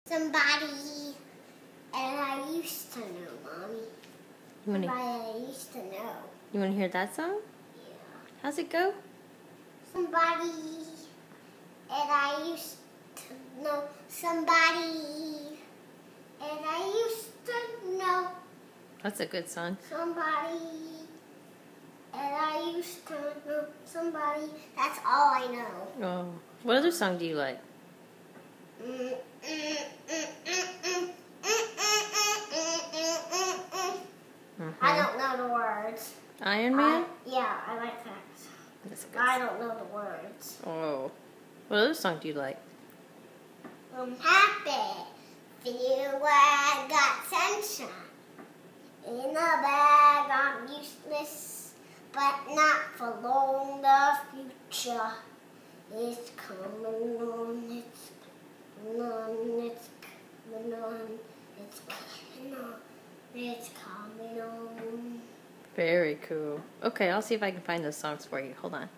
Somebody, and I used to know, Mommy. Somebody I used to know. You want to hear that song? Yeah. How's it go? Somebody, and I used to know. Somebody, and I used to know. That's a good song. Somebody, and I used to know. Somebody, that's all I know. Oh. What other song do you like? I don't know the words. Iron Man? Yeah, I like that. That's a good I song. don't know the words. Oh. What other song do you like? I'm happy. Feel where I got sunshine. In a bag, I'm useless, but not for long. The future is coming on. It's coming on. It's coming on. It's coming on. It's coming on. Very cool. Okay, I'll see if I can find those songs for you. Hold on.